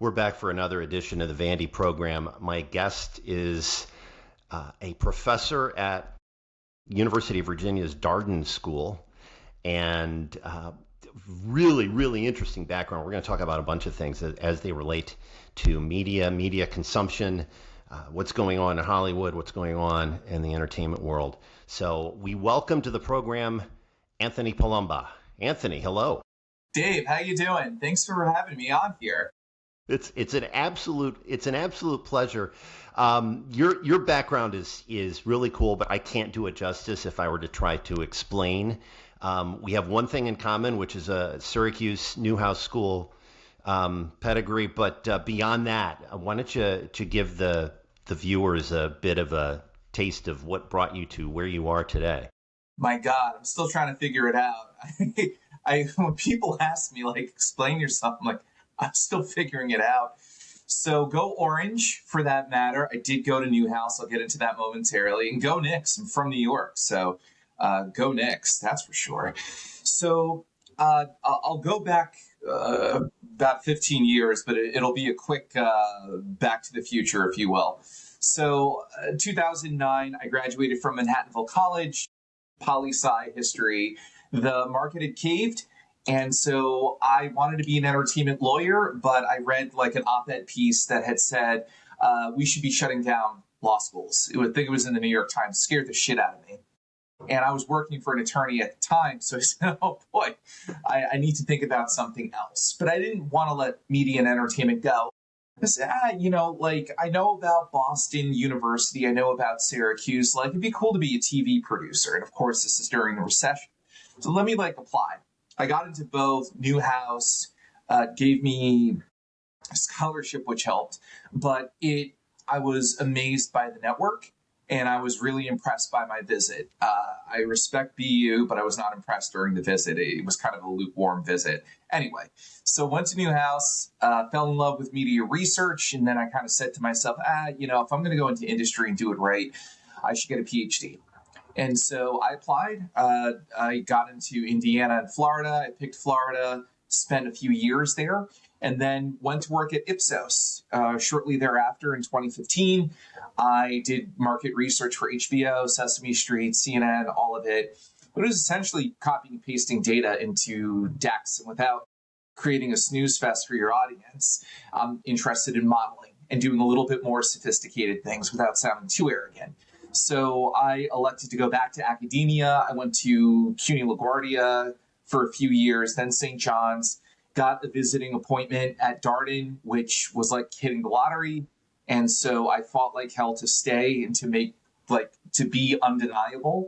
We're back for another edition of the Vandy Program. My guest is a professor at University of Virginia's Darden School, and really, really interesting background. We're going to talk about a bunch of things as they relate to media consumption, what's going on in Hollywood, what's going on in the entertainment world. So we welcome to the program Anthony Palomba. Anthony, hello. Dave, how you doing? Thanks for having me on here. It's an absolute pleasure. Your background is really cool, but I can't do it justice if I were to try to explain. We have one thing in common, which is a Syracuse Newhouse School pedigree. But beyond that, why don't you give the viewers a bit of a taste of what brought you to where you are today? My God, I'm still trying to figure it out. When people ask me, like, explain yourself, I'm like, I'm still figuring it out. So go Orange, for that matter. I did go to Newhouse. I'll get into that momentarily. And go Knicks. I'm from New York. So go Knicks, that's for sure. So I'll go back about 15 years, but it'll be a quick back to the future, if you will. So 2009, I graduated from Manhattanville College, poli-sci history. The market had caved. And so I wanted to be an entertainment lawyer, but I read like an op-ed piece that had said we should be shutting down law schools. I think it was in the New York Times. Scared the shit out of me. And I was working for an attorney at the time. So I said, oh boy, I need to think about something else. But I didn't want to let media and entertainment go. I said, I know about Boston University. I know about Syracuse. Like, it'd be cool to be a TV producer. And of course, this is during the recession. So let me apply. I got into both. Newhouse gave me a scholarship, which helped, but I was amazed by the network, and I was really impressed by my visit. I respect BU, but I was not impressed during the visit. It was kind of a lukewarm visit. Anyway, so went to Newhouse, fell in love with media research, and then I kind of said to myself, if I'm going to go into industry and do it right, I should get a Ph.D. And so I applied. I got into Indiana and Florida. I picked Florida, spent a few years there, and then went to work at Ipsos. Shortly thereafter, in 2015, I did market research for HBO, Sesame Street, CNN, all of it. But it was essentially copying and pasting data into DEX. And without creating a snooze fest for your audience, I'm interested in modeling and doing a little bit more sophisticated things without sounding too arrogant. So I elected to go back to academia. I went to CUNY LaGuardia for a few years, then St. John's, got a visiting appointment at Darden, which was like hitting the lottery. And so I fought like hell to stay and to be undeniable.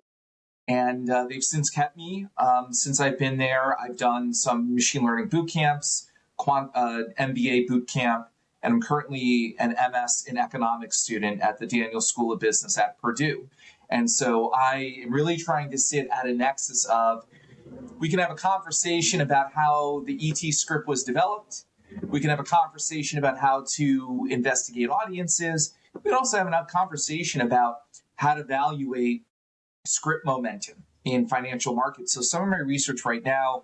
And they've since kept me. Since I've been there, I've done some machine learning boot camps, MBA boot camp, and I'm currently an MS in economics student at the Daniel School of Business at Purdue. And so I am really trying to sit at a nexus of, we can have a conversation about how the ET script was developed. We can have a conversation about how to investigate audiences. We can also have a conversation about how to evaluate script momentum in financial markets. So some of my research right now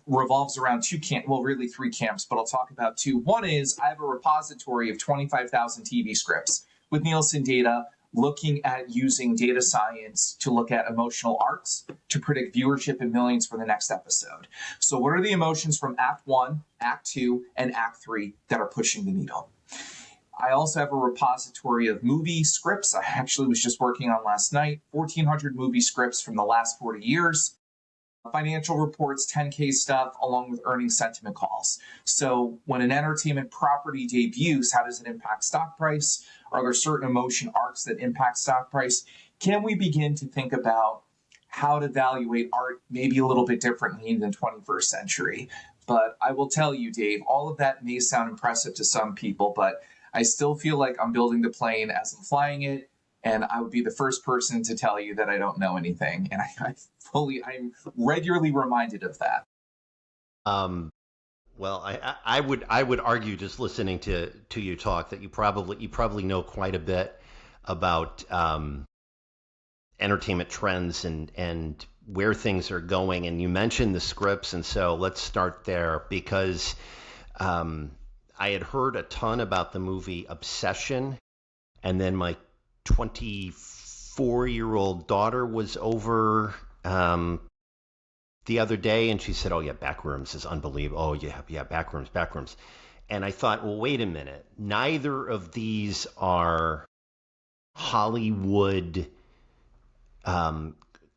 revolves around three camps, but I'll talk about two. One is I have a repository of 25,000 TV scripts with Nielsen data, looking at using data science to look at emotional arcs to predict viewership in millions for the next episode. So what are the emotions from Act 1, Act 2, and Act 3 that are pushing the needle? I also have a repository of movie scripts. I actually was just working on last night, 1,400 movie scripts from the last 40 years. Financial reports, 10K stuff, along with earnings sentiment calls. So when an entertainment property debuts, how does it impact stock price? Are there certain emotion arcs that impact stock price? Can we begin to think about how to evaluate art maybe a little bit differently in the 21st century? But I will tell you, Dave, all of that may sound impressive to some people, but I still feel like I'm building the plane as I'm flying it. And I would be the first person to tell you that I don't know anything. And I'm regularly reminded of that. Well, I would argue, just listening to you talk, that you probably know quite a bit about entertainment trends and where things are going. And you mentioned the scripts, and so let's start there, because I had heard a ton about the movie Obsession, and then my 24-year-old daughter was over the other day, and she said, "Oh yeah, Backrooms is unbelievable. Oh yeah, Backrooms." And I thought, well, wait a minute. Neither of these are Hollywood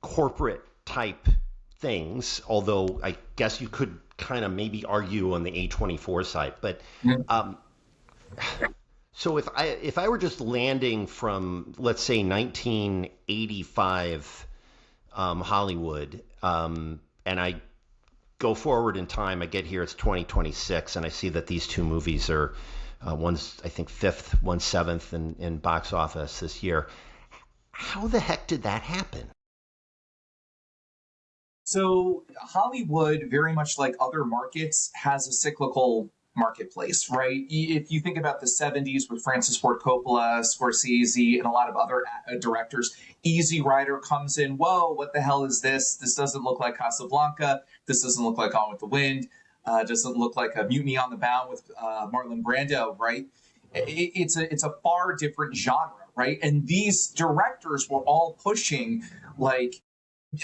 corporate type things, although I guess you could kind of maybe argue on the A24 side. But so if I were just landing from, let's say, 1985 Hollywood, and I go forward in time, I get here, it's 2026, and I see that these two movies are one's, I think, fifth, one's seventh in box office this year. How the heck did that happen? So Hollywood, very much like other markets, has a cyclical marketplace, right? If you think about the 70s with Francis Ford Coppola, Scorsese, and a lot of other directors, Easy Rider comes in, whoa, what the hell is this? This doesn't look like Casablanca. This doesn't look like Gone with the Wind. Doesn't look like a Mutiny on the Bound with Marlon Brando, right? It's a far different genre, right? And these directors were all pushing, like,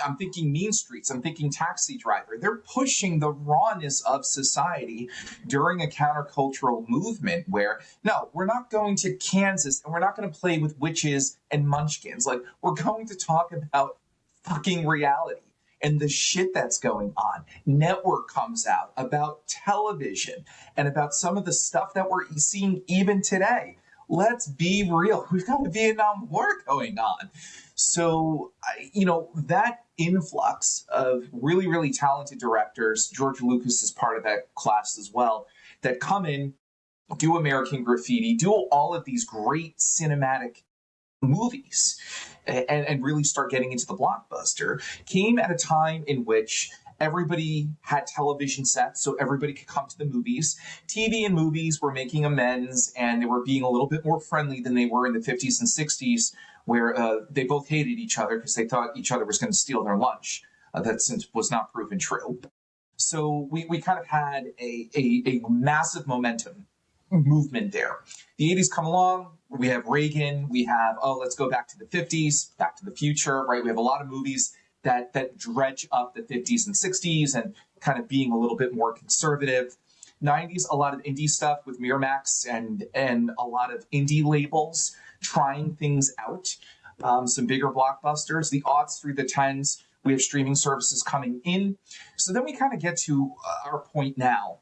I'm thinking Mean Streets, I'm thinking Taxi Driver. They're pushing the rawness of society during a countercultural movement where, no, we're not going to Kansas and we're not going to play with witches and munchkins. Like, we're going to talk about fucking reality and the shit that's going on. Network comes out about television and about some of the stuff that we're seeing even today. Let's be real. We've got a Vietnam War going on. So, that influx of really, really talented directors, George Lucas is part of that class as well, that come in, do American Graffiti, do all of these great cinematic movies, and really start getting into the blockbuster, came at a time in which everybody had television sets, so everybody could come to the movies. TV and movies were making amends, and they were being a little bit more friendly than they were in the 50s and 60s, where they both hated each other because they thought each other was going to steal their lunch. That since was not proven true. So we kind of had a massive momentum movement there. The 80s come along, we have Reagan, we have, let's go back to the 50s, Back to the Future, right? We have a lot of movies that dredge up the 50s and 60s and kind of being a little bit more conservative. 90s, a lot of indie stuff with Miramax and a lot of indie labels trying things out, some bigger blockbusters. The aughts through the 10s, we have streaming services coming in. So then we kind of get to our point now.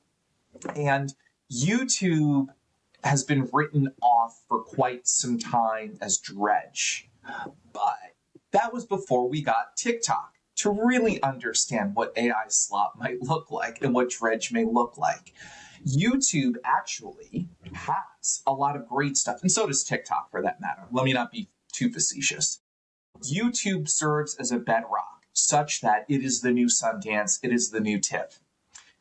And YouTube has been written off for quite some time as dredge. But that was before we got TikTok to really understand what AI slop might look like and what dredge may look like. YouTube actually has a lot of great stuff, and so does TikTok for that matter. Let me not be too facetious. YouTube serves as a bedrock such that it is the new Sundance, it is the new TIFF,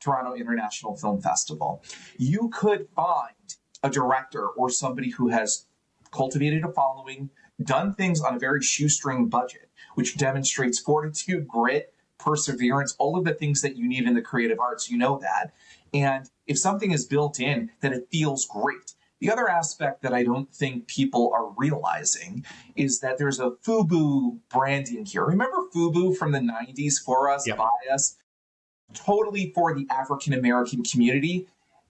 Toronto International Film Festival. You could find a director or somebody who has cultivated a following, done things on a very shoestring budget, which demonstrates fortitude, grit, perseverance, all of the things that you need in the creative arts, you know that. And if something is built in, then it feels great. The other aspect that I don't think people are realizing is that there's a FUBU branding here. Remember FUBU from the 90s, For Us, By Us? Totally for the African-American community.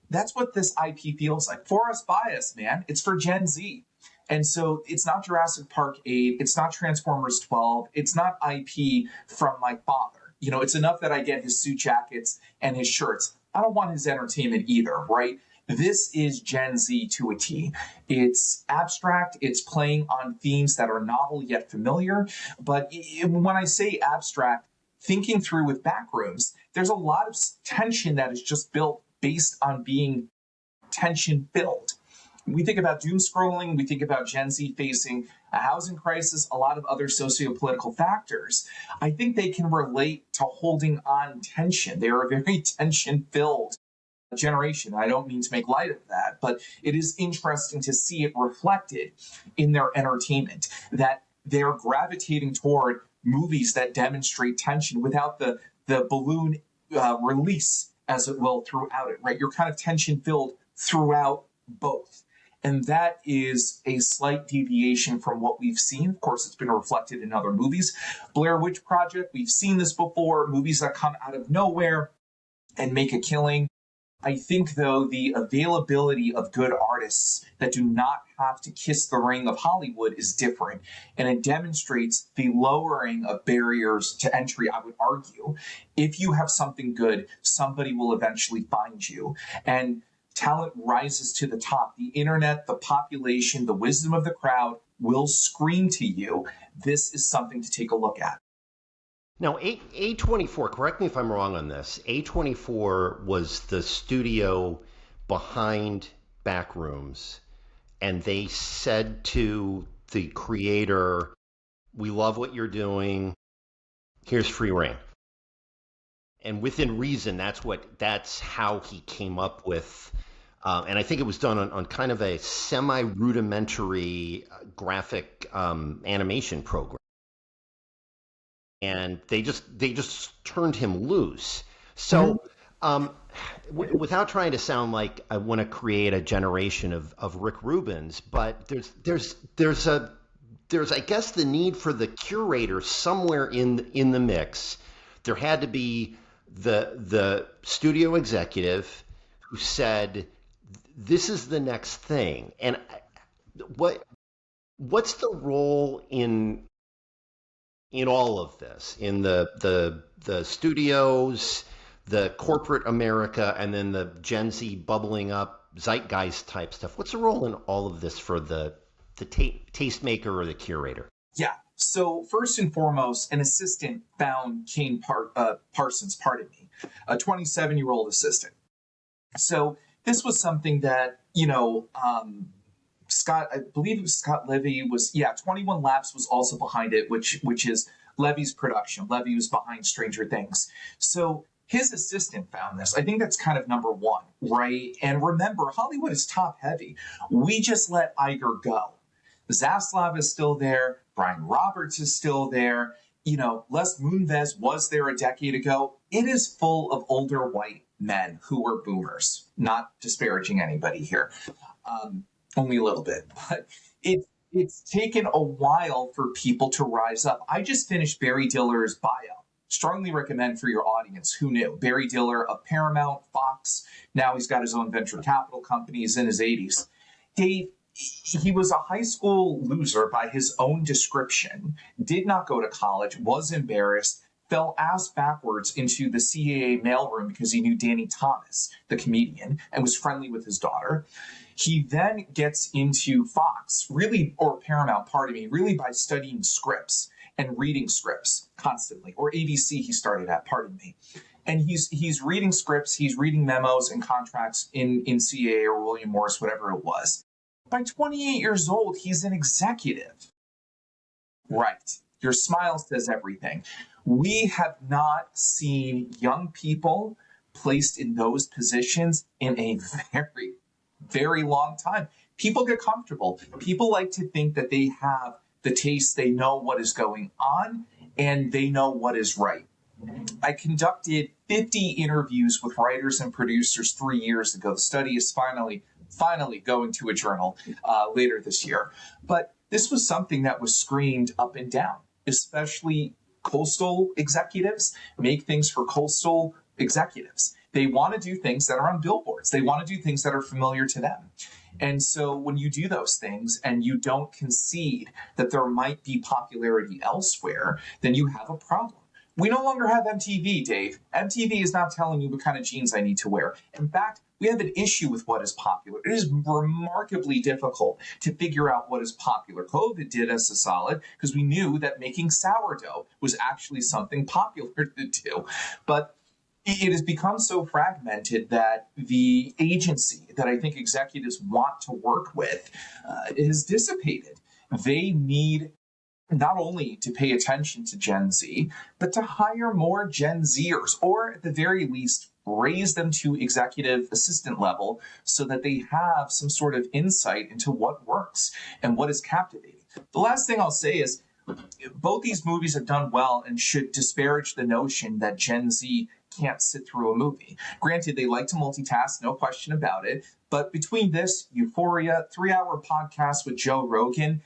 That's what this IP feels like. For Us, By Us, man. It's for Gen Z. And so it's not Jurassic Park 8. It's not Transformers 12. It's not IP from my father. It's enough that I get his suit jackets and his shirts. I don't want his entertainment either, right? This is Gen Z to a T. It's abstract. It's playing on themes that are novel yet familiar. But when I say abstract, thinking through with Backrooms, there's a lot of tension that is just built based on being tension-filled. We think about doom scrolling, we think about Gen Z facing a housing crisis, a lot of other socio-political factors. I think they can relate to holding on tension. They are a very tension-filled generation. I don't mean to make light of that, but it is interesting to see it reflected in their entertainment, that they're gravitating toward movies that demonstrate tension without the balloon release, as it will, throughout it, right? You're kind of tension-filled throughout both. And that is a slight deviation from what we've seen. Of course, it's been reflected in other movies. Blair Witch Project, we've seen this before, movies that come out of nowhere and make a killing. I think, though, the availability of good artists that do not have to kiss the ring of Hollywood is different. And it demonstrates the lowering of barriers to entry, I would argue. If you have something good, somebody will eventually find you. And talent rises to the top. The internet, the population, the wisdom of the crowd will scream to you. This is something to take a look at. Now, A24, correct me if I'm wrong on this, A24 was the studio behind Backrooms, and they said to the creator, we love what you're doing, here's free reign. And within reason, that's how he came up with, and I think it was done on kind of a semi-rudimentary graphic animation program. And they just turned him loose. So, without trying to sound like I want to create a generation of Rick Rubins, but there's I guess the need for the curator somewhere in the mix. There had to be the studio executive who said, "This is the next thing." And what's the role in all of this, in the studios, the corporate America, and then the Gen Z bubbling up zeitgeist type stuff? What's the role in all of this for the tastemaker or the curator? Yeah. So first and foremost, an assistant found Kane Parsons, a 27-year-old assistant. So this was something that, Scott, I believe it was Scott Levy 21 Laps was also behind it, which is Levy's production. Levy was behind Stranger Things. So his assistant found this. I think that's kind of number one, right? And remember, Hollywood is top heavy. We just let Iger go. Zaslav is still there. Brian Roberts is still there. Les Moonves was there a decade ago. It is full of older white men who were boomers. Not disparaging anybody here. Only a little bit, but it's taken a while for people to rise up. I just finished Barry Diller's bio. Strongly recommend for your audience. Who knew? Barry Diller of Paramount, Fox. Now he's got his own venture capital company. He's in his 80s. Dave, he was a high school loser by his own description, did not go to college, was embarrassed, fell ass backwards into the CAA mailroom because he knew Danny Thomas, the comedian, and was friendly with his daughter. He then gets into Fox, or Paramount, really by studying scripts and reading scripts constantly, or ABC he started at, And he's reading scripts, he's reading memos and contracts in CAA or William Morris, whatever it was. By 28 years old, he's an executive. Right. Your smile says everything. We have not seen young people placed in those positions in a very, very long time. People get comfortable. People like to think that they have the taste, they know what is going on, and they know what is right. I conducted 50 interviews with writers and producers 3 years ago. The study is finally going to a journal later this year. But this was something that was screamed up and down, especially coastal executives make things for coastal executives. They want to do things that are on billboards. They want to do things that are familiar to them. And so when you do those things and you don't concede that there might be popularity elsewhere, then you have a problem. We no longer have MTV, Dave. MTV is not telling you what kind of jeans I need to wear. In fact, we have an issue with what is popular. It is remarkably difficult to figure out what is popular. COVID did us a solid because we knew that making sourdough was actually something popular to do. But it has become so fragmented that the agency that I think executives want to work with is dissipated. They need not only to pay attention to Gen Z, but to hire more Gen Zers, or at the very least, raise them to executive assistant level so that they have some sort of insight into what works and what is captivating. The last thing I'll say is both these movies have done well and should disparage the notion that Gen Z can't sit through a movie. Granted, they like to multitask, no question about it. But between this, Euphoria, 3-hour podcast with Joe Rogan,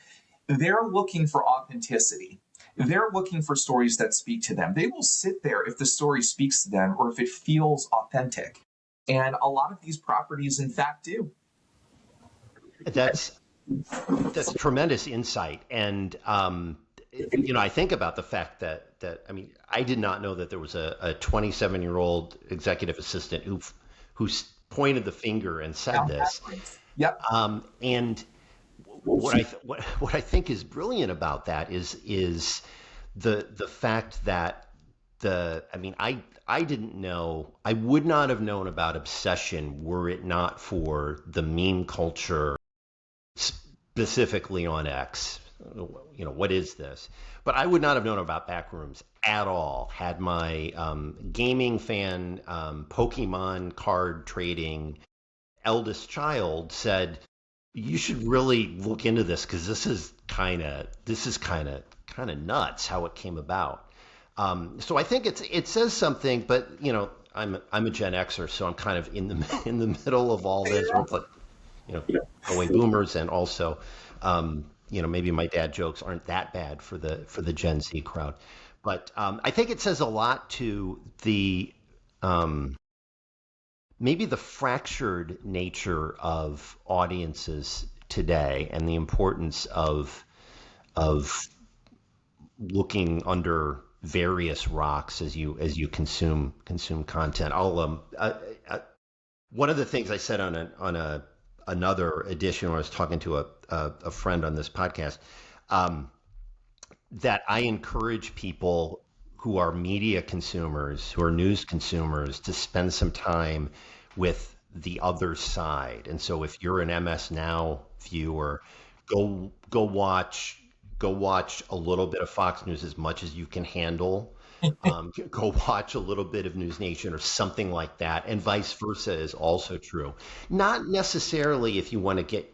they're looking for authenticity. They're looking for stories that speak to them. They will sit there if the story speaks to them or if it feels authentic. And a lot of these properties, in fact, do. That's tremendous insight. And, I think about the fact that I did not know that there was a 27-year-old executive assistant who pointed the finger and said this. Yep. And what I think is brilliant about that is the fact that I didn't know, I would not have known about Obsession were it not for the meme culture, specifically on X. What is this? But I would not have known about Backrooms at all had my gaming fan, Pokemon card trading eldest child said, you should really look into this because this is kind of nuts how it came about. So I think it says something, but I'm a Gen Xer, so I'm kind of in the middle of all this. Going boomers, and also, maybe my dad jokes aren't that bad for the Gen Z crowd, but I think it says a lot to the maybe the fractured nature of audiences today and the importance of looking under various rocks as you consume content. One of the things I said on another edition when I was talking to a friend on this podcast, that I encourage people who are media consumers, who are news consumers, to spend some time with the other side. And so if you're an MS Now viewer, go watch a little bit of Fox News as much as you can handle. Go watch a little bit of News Nation or something like that, and vice versa is also true. Not necessarily if you want to get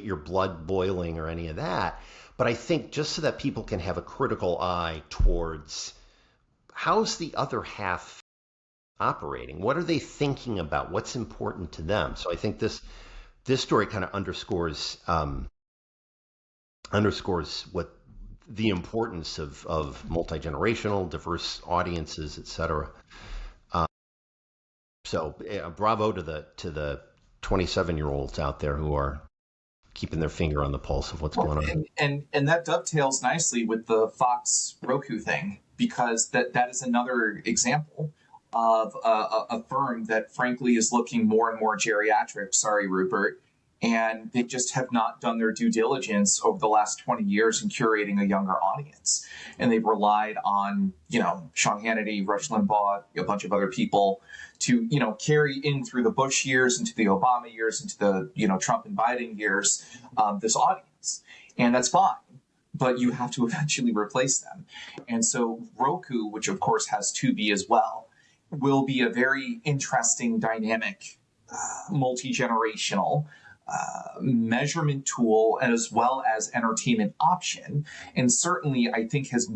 your blood boiling or any of that, but I think just so that people can have a critical eye towards how's the other half operating, what are they thinking about, what's important to them. So I think this story kind of underscores what the importance of multi-generational, diverse audiences, et cetera. So bravo to the 27-year-olds out there who are keeping their finger on the pulse of what's going on. And that dovetails nicely with the Fox Roku thing, because that is another example of a firm that frankly is looking more and more geriatric. Sorry, Rupert. And they just have not done their due diligence over the last 20 years in curating a younger audience. And they've relied on, Sean Hannity, Rush Limbaugh, a bunch of other people to, carry in through the Bush years, into the Obama years, into the, Trump and Biden years, this audience. And that's fine, but you have to eventually replace them. And so Roku, which of course has Tubi as well, will be a very interesting, dynamic, multi-generational measurement tool, as well as entertainment option, and certainly I think has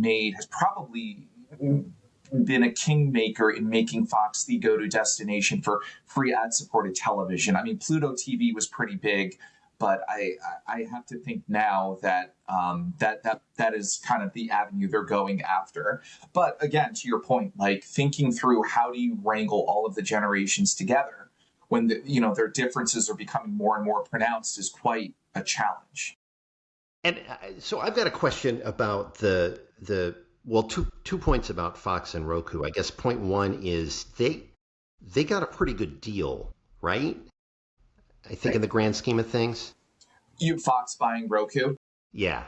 probably been a kingmaker in making Fox the go-to destination for free ad-supported television. I mean, Pluto TV was pretty big, but I have to think now that that is kind of the avenue they're going after. But again, to your point, like thinking through how do you wrangle all of the generations together when their differences are becoming more and more pronounced is quite a challenge. And so I've got a question about two points about Fox and Roku. I guess point one is they got a pretty good deal, right? I think in the grand scheme of things. Fox buying Roku? Yeah.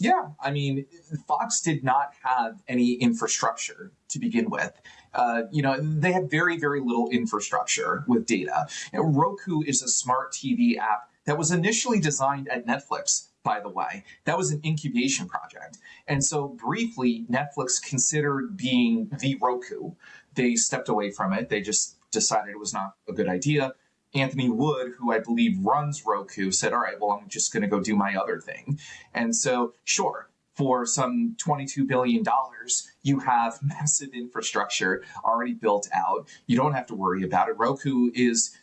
Yeah, I mean, Fox did not have any infrastructure to begin with. They had very, very little infrastructure with data. And Roku is a smart TV app that was initially designed at Netflix, by the way. That was an incubation project. And so briefly, Netflix considered being the Roku. They stepped away from it. They just decided it was not a good idea. Anthony Wood, who I believe runs Roku, said, all right, well, I'm just going to go do my other thing. And so, sure, for some $22 billion, you have massive infrastructure already built out. You don't have to worry about it. Roku is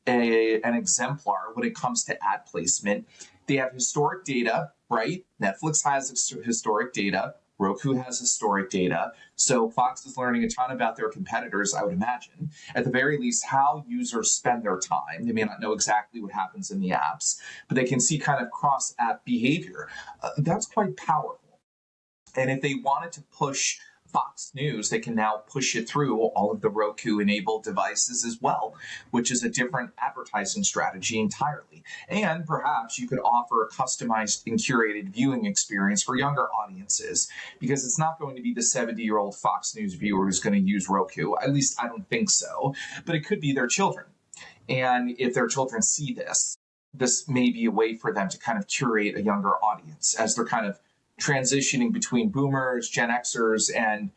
an exemplar when it comes to ad placement. They have historic data, right? Netflix has historic data. Roku has historic data. So Fox is learning a ton about their competitors, I would imagine. At the very least, how users spend their time. They may not know exactly what happens in the apps, but they can see kind of cross-app behavior. That's quite powerful. And if they wanted to push Fox News, they can now push it through all of the Roku-enabled devices as well, which is a different advertising strategy entirely. And perhaps you could offer a customized and curated viewing experience for younger audiences, because it's not going to be the 70-year-old Fox News viewer who's going to use Roku. At least I don't think so. But it could be their children. And if their children see this may be a way for them to kind of curate a younger audience as they're kind of transitioning between boomers, Gen Xers, and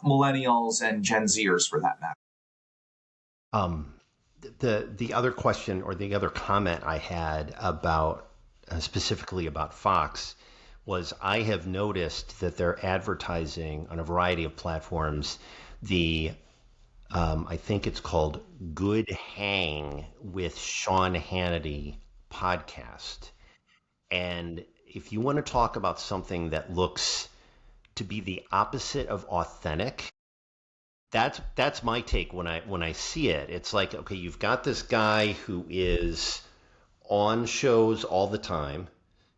millennials and Gen Zers, for that matter. The other question or the other comment I had about specifically about Fox was I have noticed that they're advertising on a variety of platforms the I think it's called Good Hang with Sean Hannity podcast. And if you want to talk about something that looks to be the opposite of authentic, that's my take when I see it. It's like, okay, you've got this guy who is on shows all the time.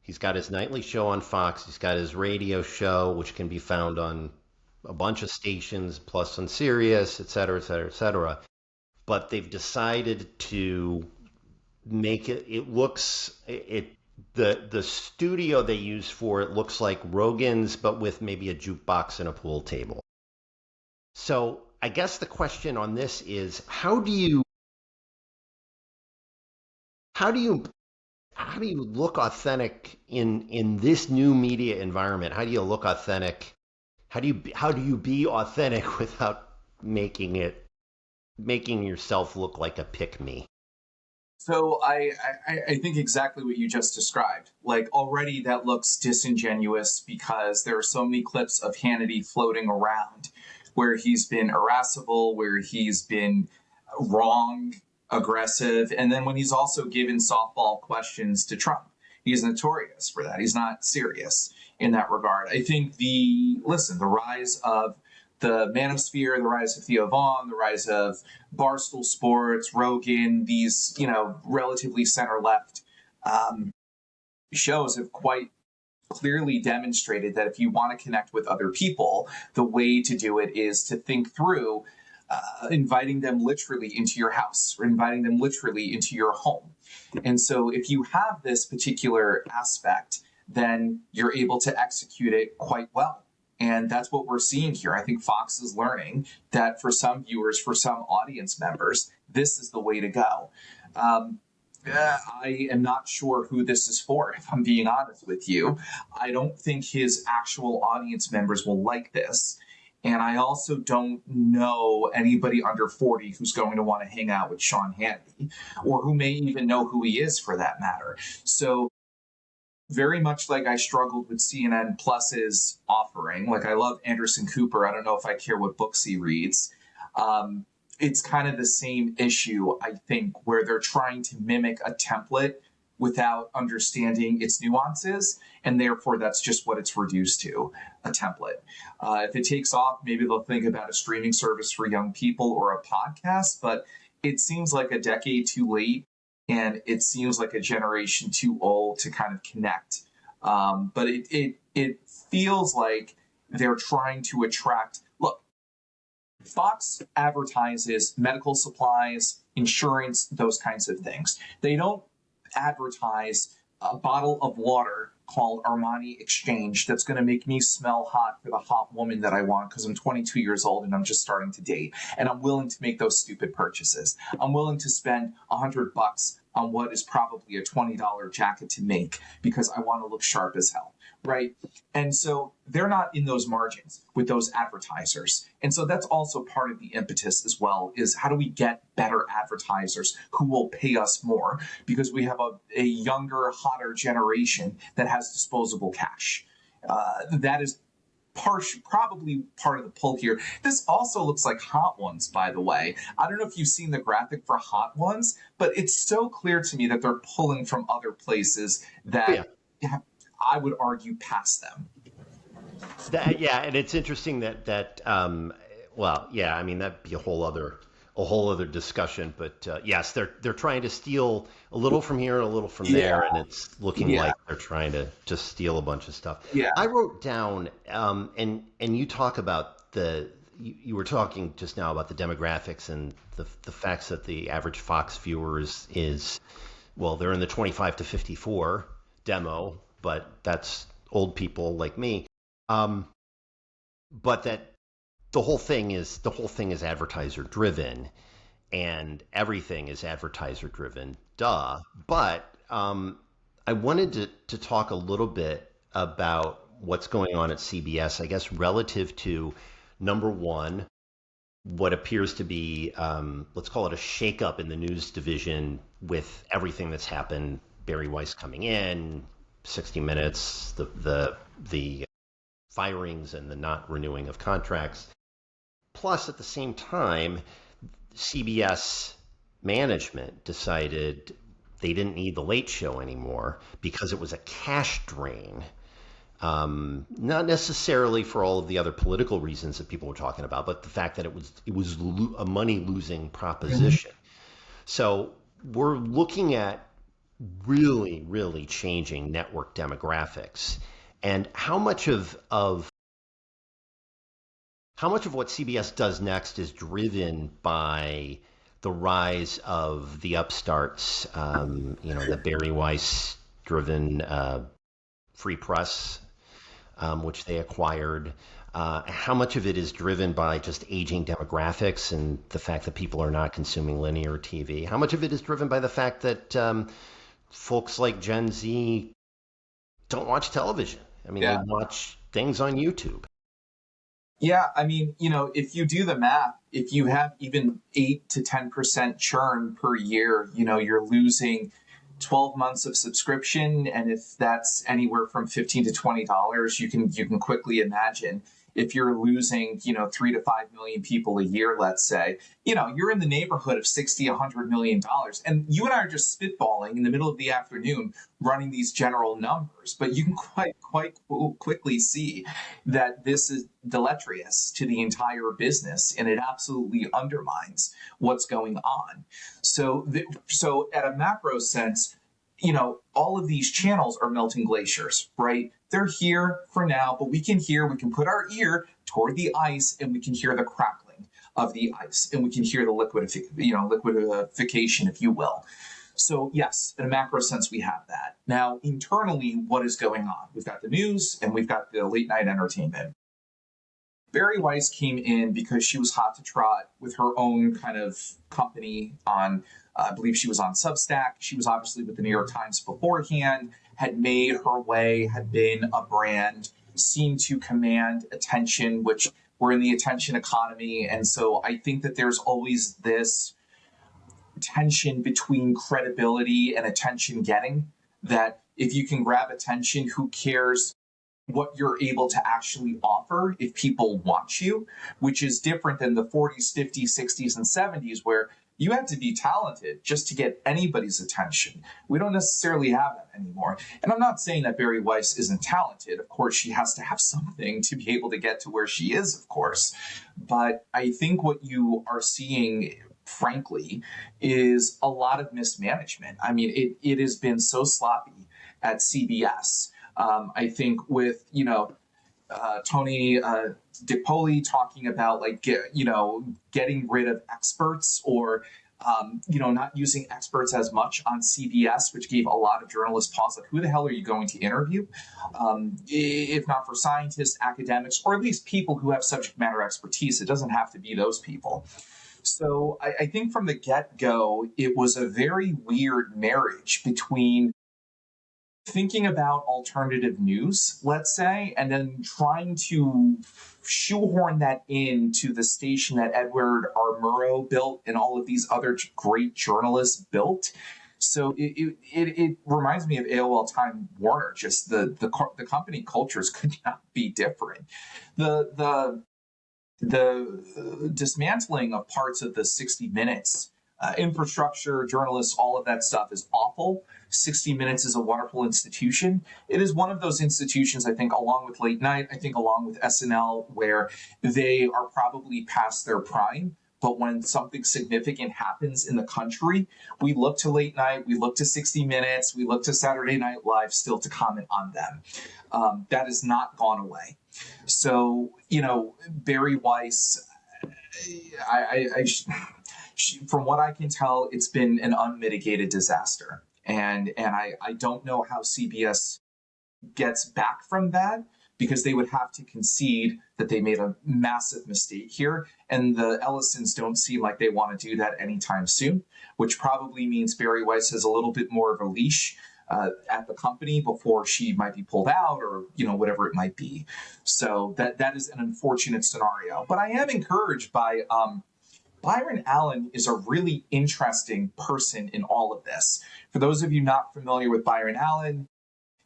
He's got his nightly show on Fox. He's got his radio show, which can be found on a bunch of stations, plus on Sirius, et cetera, et cetera, et cetera. But they've decided to make the studio they use for it looks like Rogan's, but with maybe a jukebox and a pool table. So I guess the question on this is, how do you look authentic in this new media environment? How do you look authentic? How do you be authentic without making yourself look like a pick-me? So I think exactly what you just described. Like, already that looks disingenuous because there are so many clips of Hannity floating around where he's been irascible, where he's been wrong, aggressive, and then when he's also given softball questions to Trump. He's notorious for that. He's not serious in that regard. I think the rise of the Manosphere, the rise of Theo Vaughn, the rise of Barstool Sports, Rogan, these, relatively center-left shows have quite clearly demonstrated that if you want to connect with other people, the way to do it is to think through inviting them literally into your house or inviting them literally into your home. And so if you have this particular aspect, then you're able to execute it quite well. And that's what we're seeing here. I think Fox is learning that for some viewers, for some audience members, this is the way to go. I am not sure who this is for, if I'm being honest with you. I don't think his actual audience members will like this. And I also don't know anybody under 40 who's going to want to hang out with Sean Hannity, or who may even know who he is for that matter. So very much like I struggled with CNN Plus's offering. Like, I love Anderson Cooper. I don't know if I care what books he reads. It's kind of the same issue, I think, where they're trying to mimic a template without understanding its nuances. And therefore, that's just what it's reduced to, a template. If it takes off, maybe they'll think about a streaming service for young people or a podcast, but it seems like a decade too late. And it seems like a generation too old to kind of connect. But it feels like they're trying to attract. Look, Fox advertises medical supplies, insurance, those kinds of things. They don't advertise a bottle of water called Armani Exchange that's going to make me smell hot for the hot woman that I want because I'm 22 years old and I'm just starting to date. And I'm willing to make those stupid purchases. I'm willing to spend $100 on what is probably a $20 jacket to make because I want to look sharp as hell, right? And so they're not in those margins with those advertisers. And so that's also part of the impetus as well, is how do we get better advertisers who will pay us more? Because we have a younger, hotter generation that has disposable cash. That is probably part of the pull here. This also looks like Hot Ones, by the way. I don't know if you've seen the graphic for Hot Ones, but it's so clear to me that they're pulling from other places that I would argue past them. Yeah, and it's interesting well, yeah, I mean that'd be a whole other discussion. But yes, they're trying to steal a little from here and a little from there, and it's looking like they're trying to just steal a bunch of stuff. Yeah. I wrote down, and you talk about you were talking just now about the demographics and the facts that the average Fox viewer is well, they're in the 25 to 54 demo, but that's old people like me. But that the whole thing is advertiser driven, and everything is advertiser driven. Duh. But I wanted to talk a little bit about what's going on at CBS, I guess, relative to number one, what appears to be, let's call it a shakeup in the news division with everything that's happened. Bari Weiss coming in, 60 Minutes, the firings and the not renewing of contracts. Plus, at the same time, CBS management decided they didn't need the Late Show anymore because it was a cash drain. Not necessarily for all of the other political reasons that people were talking about, but the fact that it was a money losing proposition. So we're looking at really, really changing network demographics, and how much of what CBS does next is driven by the rise of the upstarts, the Bari Weiss driven Free Press, which they acquired. How much of it is driven by just aging demographics and the fact that people are not consuming linear TV? How much of it is driven by the fact that folks like Gen Z don't watch television? I mean, they watch things on YouTube. Yeah, I mean, if you do the math, if you have even 8 to 10% churn per year, you're losing 12 months of subscription. And if that's anywhere from $15 to $20, you can quickly imagine if you're losing, 3 to 5 million people a year, let's say, you're in the neighborhood of $60, $100 million. And you and I are just spitballing in the middle of the afternoon, running these general numbers, but you can quite quickly see that this is deleterious to the entire business, and it absolutely undermines what's going on. So at a macro sense, all of these channels are melting glaciers, right? They're here for now, but we can put our ear toward the ice and we can hear the crackling of the ice, and we can hear the liquidification, if you will. So yes, in a macro sense, we have that. Now, internally, what is going on? We've got the news and we've got the late night entertainment. Bari Weiss came in because she was hot to trot with her own kind of company on, I believe she was on Substack. She was obviously with the New York Times beforehand, had made her way, had been a brand, seemed to command attention, which we're in the attention economy. And so I think that there's always this tension between credibility and attention getting, that if you can grab attention, who cares what you're able to actually offer if people want you, which is different than the 40s, 50s, 60s, and 70s, where you had to be talented just to get anybody's attention. We don't necessarily have that anymore. And I'm not saying that Bari Weiss isn't talented. Of course, she has to have something to be able to get to where she is, of course. But I think what you are seeing, frankly, is a lot of mismanagement. I mean, it has been so sloppy at CBS. I think with, Tony DiPoli talking about getting rid of experts, or not using experts as much on CBS, which gave a lot of journalists pause. Like, who the hell are you going to interview? If not for scientists, academics, or at least people who have subject matter expertise. It doesn't have to be those people. So I think from the get-go, it was a very weird marriage between thinking about alternative news, let's say, and then trying to shoehorn that into the station that Edward R. Murrow built and all of these other great journalists built. So it reminds me of AOL Time Warner. Just the company cultures could not be different. The dismantling of parts of the 60 Minutes infrastructure, journalists, all of that stuff is awful. 60 Minutes is a wonderful institution. It is one of those institutions, I think, along with late night, I think along with SNL, where they are probably past their prime. But when something significant happens in the country, we look to late night, we look to 60 Minutes, we look to Saturday Night Live still to comment on them. That has not gone away. So, Bari Weiss, from what I can tell, it's been an unmitigated disaster. And I don't know how CBS gets back from that, because they would have to concede that they made a massive mistake here. And the Ellisons don't seem like they want to do that anytime soon, which probably means Bari Weiss has a little bit more of a leash at the company before she might be pulled out, or whatever it might be. So that is an unfortunate scenario. But I am encouraged by Byron Allen is a really interesting person in all of this. For those of you not familiar with Byron Allen,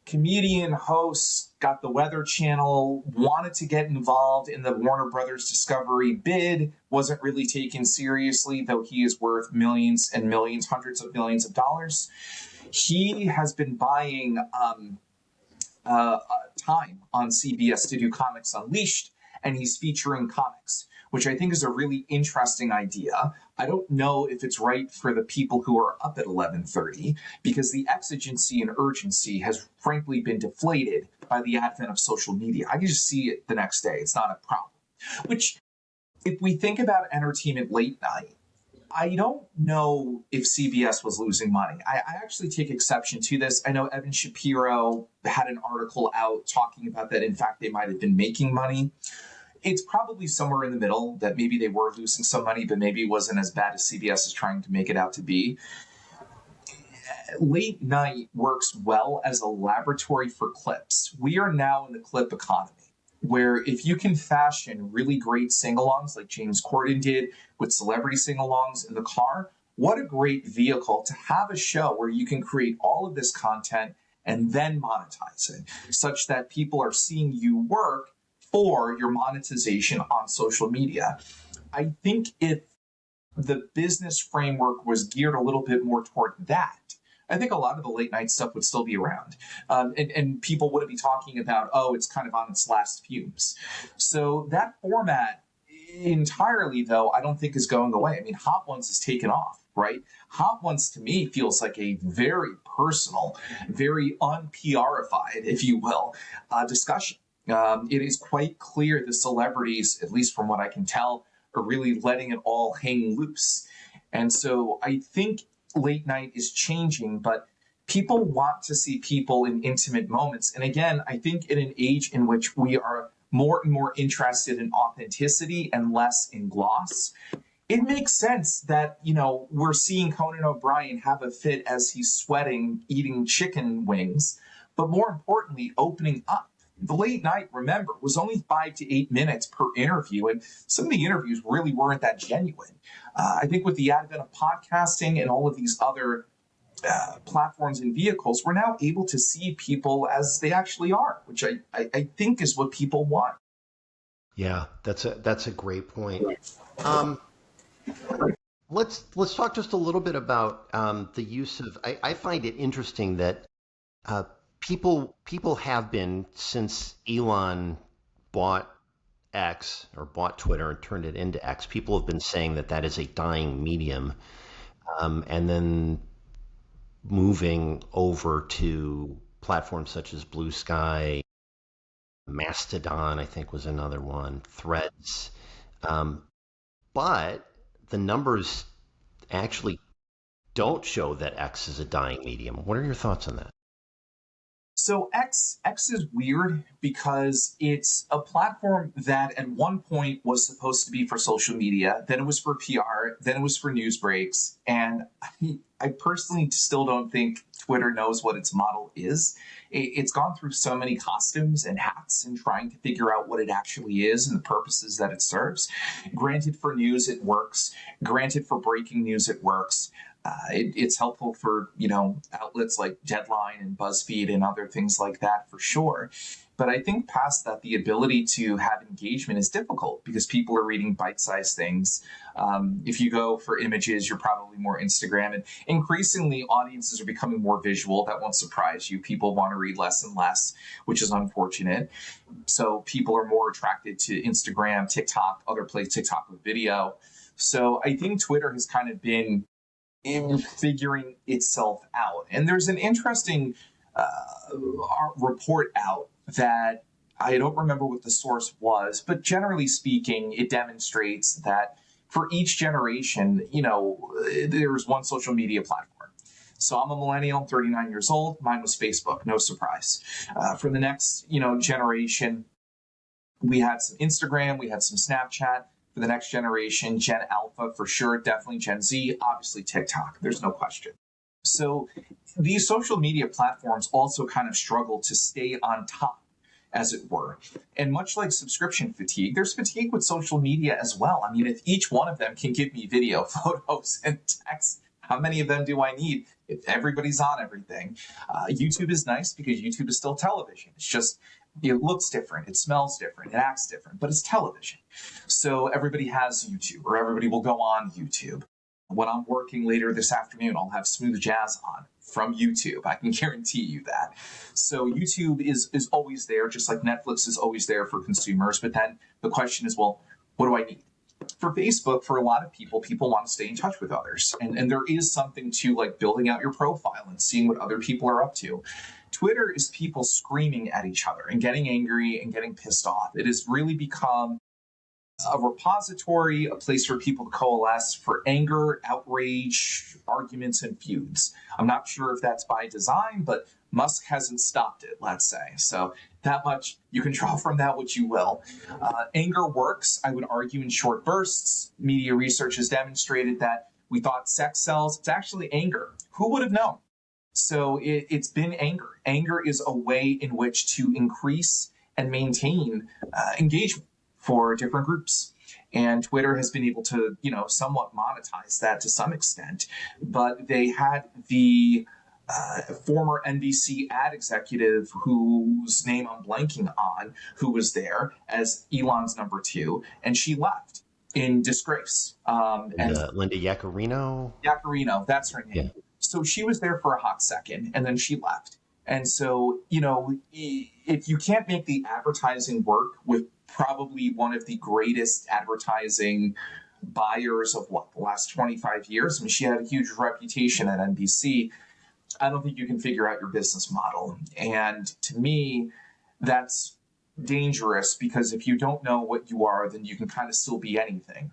comedian, host, got the Weather Channel, wanted to get involved in the Warner Brothers Discovery bid, wasn't really taken seriously, though he is worth millions and millions, hundreds of millions of dollars. He has been buying time on CBS to do Comics Unleashed, and he's featuring comics, which I think is a really interesting idea. I don't know if it's right for the people who are up at 11:30, because the exigency and urgency has frankly been deflated by the advent of social media. I can just see it the next day. It's not a problem. Which, if we think about entertainment late night, I don't know if CBS was losing money. I actually take exception to this. I know Evan Shapiro had an article out talking about that. In fact, they might have been making money. It's probably somewhere in the middle, that maybe they were losing some money, but maybe it wasn't as bad as CBS is trying to make it out to be. Late night works well as a laboratory for clips. We are now in the clip economy, where if you can fashion really great sing-alongs like James Corden did with celebrity sing-alongs in the car, what a great vehicle to have a show where you can create all of this content and then monetize it, such that people are seeing you work for your monetization on social media. I think if the business framework was geared a little bit more toward that, I think a lot of the late night stuff would still be around. And people wouldn't be talking about, it's kind of on its last fumes. So that format entirely, though, I don't think is going away. I mean, Hot Ones is taken off, right? Hot Ones, to me, feels like a very personal, very un-PR-ified, if you will, discussion. It is quite clear the celebrities, at least from what I can tell, are really letting it all hang loose. And so I think late night is changing, but people want to see people in intimate moments. And again, I think in an age in which we are more and more interested in authenticity and less in gloss, it makes sense that, we're seeing Conan O'Brien have a fit as he's sweating, eating chicken wings, but more importantly, opening up. The late night, remember, was only 5 to 8 minutes per interview, and some of the interviews really weren't that genuine. I think with the advent of podcasting and all of these other platforms and vehicles, we're now able to see people as they actually are, which I think is what people want. Yeah, that's a great point. Let's talk just a little bit about the use of. I find it interesting that people have been, since Elon bought X, or bought Twitter and turned it into X, people have been saying that is a dying medium, and then moving over to platforms such as Blue Sky, Mastodon, I think was another one, Threads, but the numbers actually don't show that X is a dying medium. What are your thoughts on that? So X is weird because it's a platform that at one point was supposed to be for social media, then it was for PR, then it was for news breaks, and I personally still don't think Twitter knows what its model is. It's gone through so many costumes and hats and trying to figure out what it actually is and the purposes that it serves. Granted, for news, it works. Granted, for breaking news, it works. It's helpful for, outlets like Deadline and BuzzFeed and other things like that for sure. But I think past that, the ability to have engagement is difficult because people are reading bite-sized things. If you go for images, you're probably more Instagram. And increasingly, audiences are becoming more visual. That won't surprise you. People want to read less and less, which is unfortunate. So people are more attracted to Instagram, TikTok, other places, TikTok with video. So I think Twitter has kind of been in figuring itself out. And there's an interesting report out that I don't remember what the source was, but generally speaking, it demonstrates that for each generation, there's one social media platform. So I'm a millennial, 39 years old. Mine was Facebook, no surprise. For the next, generation, we had some Instagram, we had some Snapchat. For the next generation, Gen Alpha for sure, definitely Gen Z, obviously TikTok, there's no question. So these social media platforms also kind of struggle to stay on top, as it were. And much like subscription fatigue, there's fatigue with social media as well. I mean, if each one of them can give me video, photos, and text, how many of them do I need if everybody's on everything? YouTube is nice because YouTube is still television. It's just, it looks different, it smells different, it acts different, but it's television. So everybody has YouTube, or everybody will go on YouTube. When I'm working later this afternoon, I'll have smooth jazz on from YouTube. I can guarantee you that. So YouTube is always there, just like Netflix is always there for consumers. But then the question is, well, what do I need? For Facebook, for a lot of people want to stay in touch with others. And there is something to like building out your profile and seeing what other people are up to. Twitter is people screaming at each other and getting angry and getting pissed off. It has really become a repository, a place for people to coalesce for anger, outrage, arguments, and feuds. I'm not sure if that's by design, but Musk hasn't stopped it, let's say. So that much, you can draw from that what you will. Anger works, I would argue, in short bursts. Media research has demonstrated that we thought sex sells. It's actually anger. Who would have known? So it's been anger. Anger is a way in which to increase and maintain engagement for different groups. And Twitter has been able to, somewhat monetize that to some extent. But they had the former NBC ad executive whose name I'm blanking on, who was there as Elon's number 2, and she left in disgrace. Linda Yaccarino? Yaccarino, that's her name. Yeah. So she was there for a hot second, and then she left. And so, if you can't make the advertising work with probably one of the greatest advertising buyers of the last 25 years, I mean, she had a huge reputation at NBC. I don't think you can figure out your business model. And to me, that's dangerous because if you don't know what you are, then you can kind of still be anything.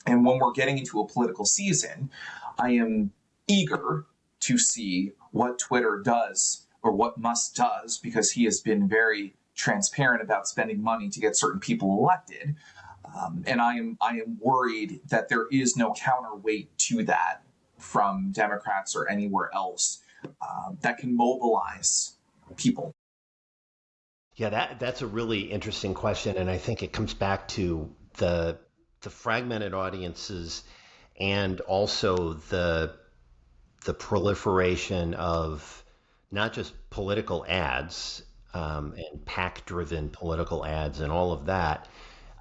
And when we're getting into a political season, I am eager to see what Twitter does or what Musk does, because he has been very transparent about spending money to get certain people elected. And I am worried that there is no counterweight to that from Democrats or anywhere else that can mobilize people. Yeah, that's a really interesting question, and I think it comes back to the fragmented audiences and also the proliferation of not just political ads and PAC-driven political ads and all of that,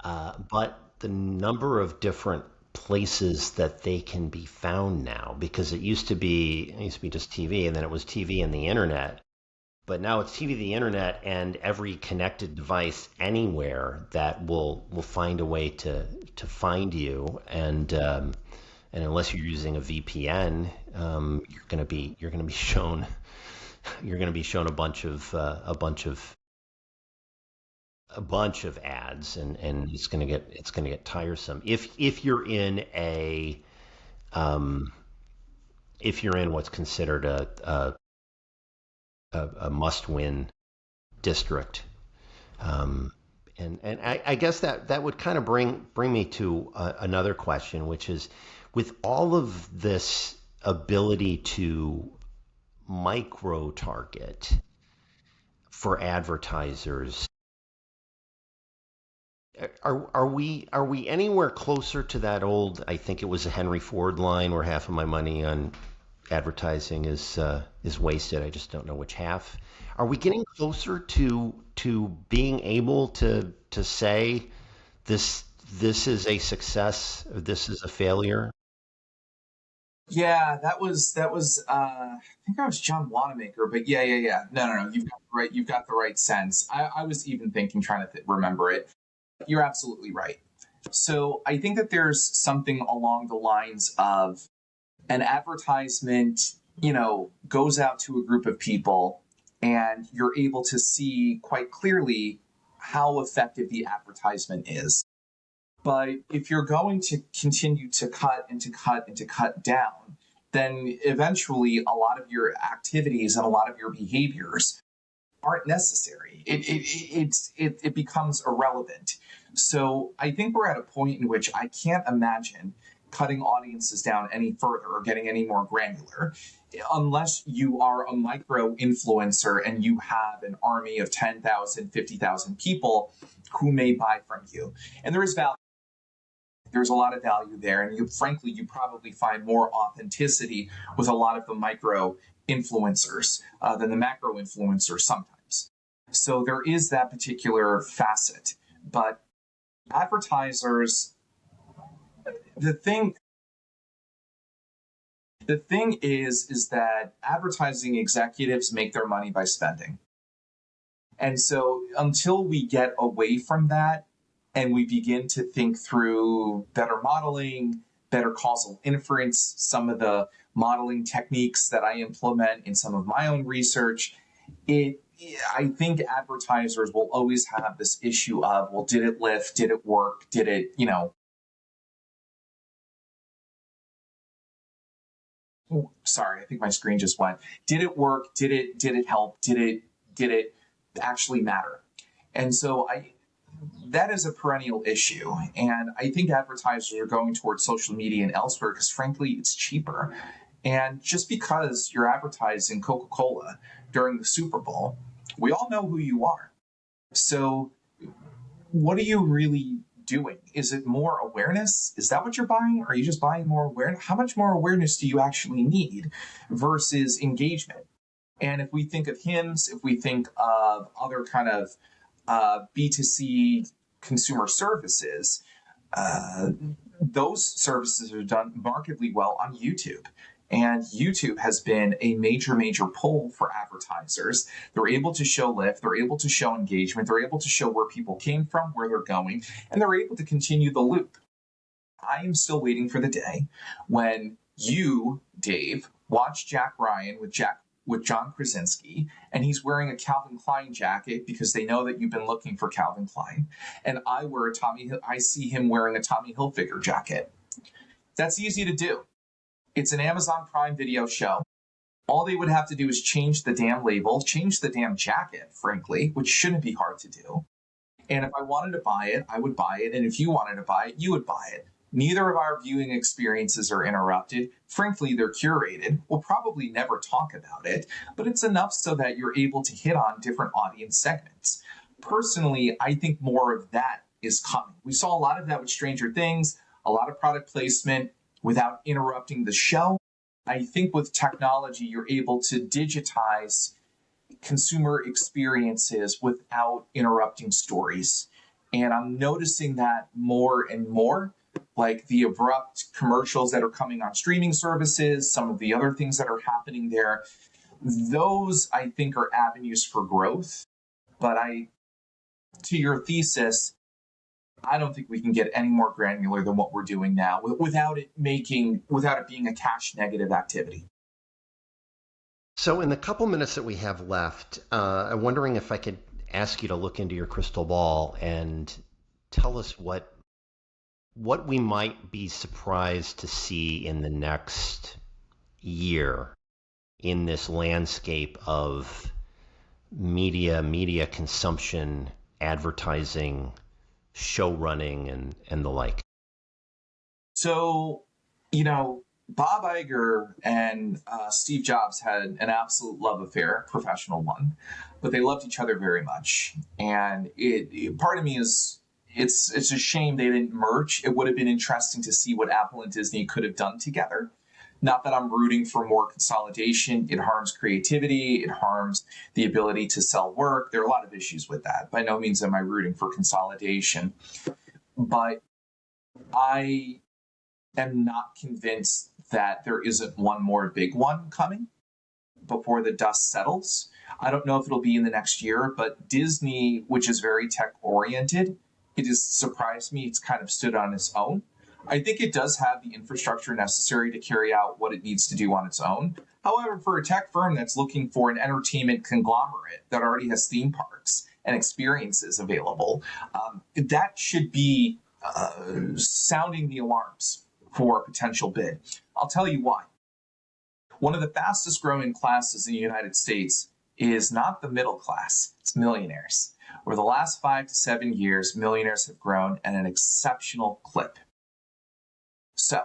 but the number of different places that they can be found now. Because it used to be just TV, and then it was TV and the internet. But now it's TV, the internet, and every connected device anywhere that will find a way to find you. And unless you're using a VPN, you're going to be shown a bunch of ads, and it's going to get tiresome if you're in what's considered a must-win district. Um, and I guess that would kind of bring me to another question, which is, with all of this ability to micro target for advertisers, are we anywhere closer to that old, I think it was a Henry Ford line, where half of my money on advertising is wasted. I just don't know which half. Are we getting closer to being able to say this this is a success, or this is a failure? Yeah, that was I think I was John Wanamaker, but yeah. No. You've got the right sense. I was even thinking, trying to remember it. You're absolutely right. So I think that there's something along the lines of an advertisement, goes out to a group of people, and you're able to see quite clearly how effective the advertisement is. But if you're going to continue to cut and to cut and to cut down, then eventually a lot of your activities and a lot of your behaviors aren't necessary. It becomes irrelevant. So I think we're at a point in which I can't imagine cutting audiences down any further or getting any more granular, unless you are a micro influencer and you have an army of 10,000, 50,000 people who may buy from you. And there is value. There's a lot of value there. And frankly, you probably find more authenticity with a lot of the micro influencers than the macro influencers sometimes. So there is that particular facet. But advertisers, the thing is that advertising executives make their money by spending. And so until we get away from that and we begin to think through better modeling, better causal inference, some of the modeling techniques that I implement in some of my own research, I think advertisers will always have this issue of, well, did it lift? Did it work? Did it, sorry, I think my screen just went. Did it work? Did it help? Did it actually matter? And so that is a perennial issue. And I think advertisers are going towards social media and elsewhere because frankly, it's cheaper. And just because you're advertising Coca-Cola during the Super Bowl, we all know who you are. So what are you really doing? Is it more awareness? Is that what you're buying? Or are you just buying more awareness? How much more awareness do you actually need versus engagement? And if we think of hymns, if we think of other kind of B2C consumer services, those services are done markedly well on YouTube. And YouTube has been a major, major pull for advertisers. They're able to show lift, they're able to show engagement, they're able to show where people came from, where they're going, and they're able to continue the loop. I am still waiting for the day when you, Dave, watch Jack Ryan with John Krasinski, and he's wearing a Calvin Klein jacket because they know that you've been looking for Calvin Klein. And I see him wearing a Tommy Hilfiger jacket. That's easy to do. It's an Amazon Prime Video show. All they would have to do is change the damn label, change the damn jacket, frankly, which shouldn't be hard to do. And if I wanted to buy it, I would buy it. And if you wanted to buy it, you would buy it. Neither of our viewing experiences are interrupted. Frankly, they're curated. We'll probably never talk about it, but it's enough so that you're able to hit on different audience segments. Personally, I think more of that is coming. We saw a lot of that with Stranger Things, a lot of product placement without interrupting the show. I think with technology, you're able to digitize consumer experiences without interrupting stories. And I'm noticing that more and more, like the abrupt commercials that are coming on streaming services, some of the other things that are happening there. Those, I think, are avenues for growth. But to your thesis, I don't think we can get any more granular than what we're doing now without it being a cash negative activity. So in the couple minutes that we have left, I'm wondering if I could ask you to look into your crystal ball and tell us what we might be surprised to see in the next year in this landscape of media consumption, advertising, show running, and the like? So, Bob Iger and Steve Jobs had an absolute love affair, professional one, but they loved each other very much. And part of me is, it's a shame they didn't merge. It would have been interesting to see what Apple and Disney could have done together. Not that I'm rooting for more consolidation. It harms creativity. It harms the ability to sell work. There are a lot of issues with that. By no means am I rooting for consolidation. But I am not convinced that there isn't one more big one coming before the dust settles. I don't know if it'll be in the next year, but Disney, which is very tech oriented, it has surprised me. It's kind of stood on its own. I think it does have the infrastructure necessary to carry out what it needs to do on its own. However, for a tech firm that's looking for an entertainment conglomerate that already has theme parks and experiences available, that should be sounding the alarms for a potential bid. I'll tell you why. One of the fastest growing classes in the United States is not the middle class, it's millionaires. Over the last 5 to 7 years, millionaires have grown at an exceptional clip. So,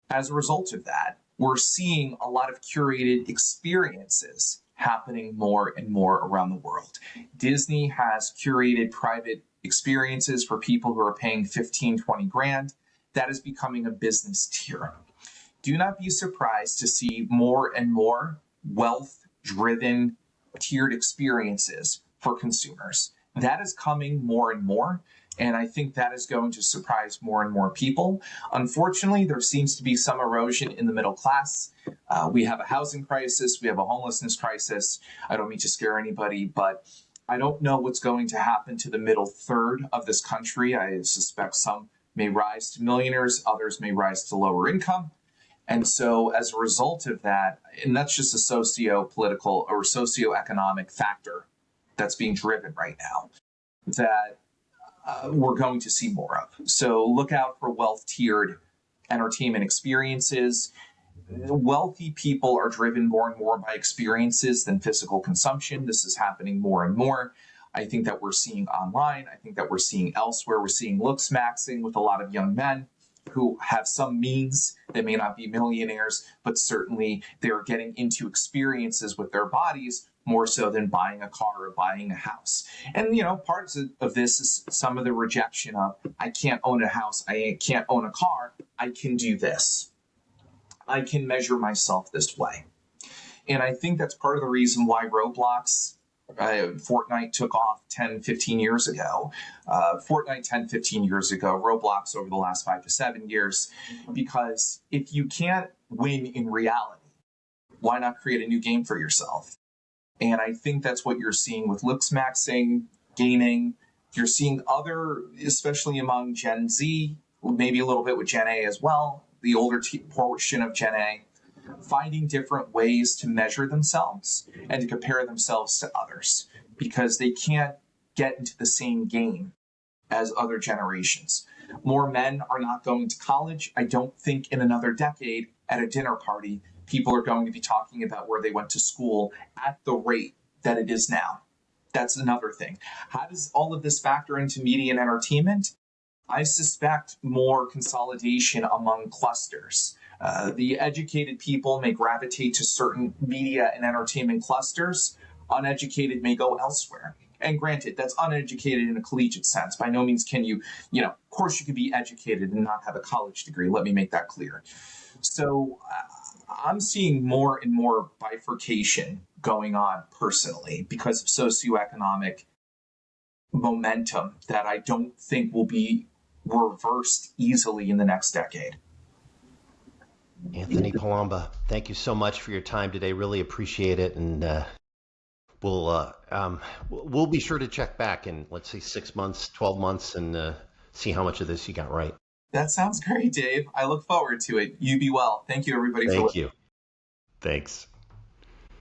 as a result of that, we're seeing a lot of curated experiences happening more and more around the world. Disney has curated private experiences for people who are paying 15, 20 grand. That is becoming a business tier. Do not be surprised to see more and more wealth-driven tiered experiences for consumers. That is coming more and more, and I think that is going to surprise more and more people. Unfortunately, there seems to be some erosion in the middle class. We have a housing crisis. We have a homelessness crisis. I don't mean to scare anybody, but I don't know what's going to happen to the middle third of this country. I suspect some may rise to millionaires, others may rise to lower income. And so as a result of that, and that's just a socio-political or socioeconomic factor that's being driven right now, that we're going to see more of. So look out for wealth-tiered entertainment experiences. Wealthy people are driven more and more by experiences than physical consumption. This is happening more and more. I think that we're seeing online. I think that we're seeing elsewhere. We're seeing looks maxing with a lot of young men who have some means. They may not be millionaires, but certainly they're getting into experiences with their bodies more so than buying a car or buying a house. And, parts of this is some of the rejection of, I can't own a house, I can't own a car, I can do this. I can measure myself this way. And I think that's part of the reason why Roblox, Fortnite took off 10, 15 years ago. Fortnite 10, 15 years ago, Roblox over the last 5 to 7 years, because if you can't win in reality, why not create a new game for yourself? And I think that's what you're seeing with looks maxing, gaming. You're seeing other, especially among Gen Z, maybe a little bit with Gen A as well, the older portion of Gen A, finding different ways to measure themselves and to compare themselves to others because they can't get into the same game as other generations. More men are not going to college. I don't think in another decade at a dinner party, people are going to be talking about where they went to school at the rate that it is now. That's another thing. How does all of this factor into media and entertainment? I suspect more consolidation among clusters. The educated people may gravitate to certain media and entertainment clusters. Uneducated may go elsewhere. And granted, that's uneducated in a collegiate sense. By no means can you, of course you could be educated and not have a college degree. Let me make that clear. So I'm seeing more and more bifurcation going on personally because of socioeconomic momentum that I don't think will be reversed easily in the next decade. Anthony Palomba, thank you so much for your time today. Really appreciate it. And we'll be sure to check back in, let's say, 6 months, 12 months, and see how much of this you got right. That sounds great, Dave. I look forward to it. You be well. Thank you, everybody. Thank you. Thanks.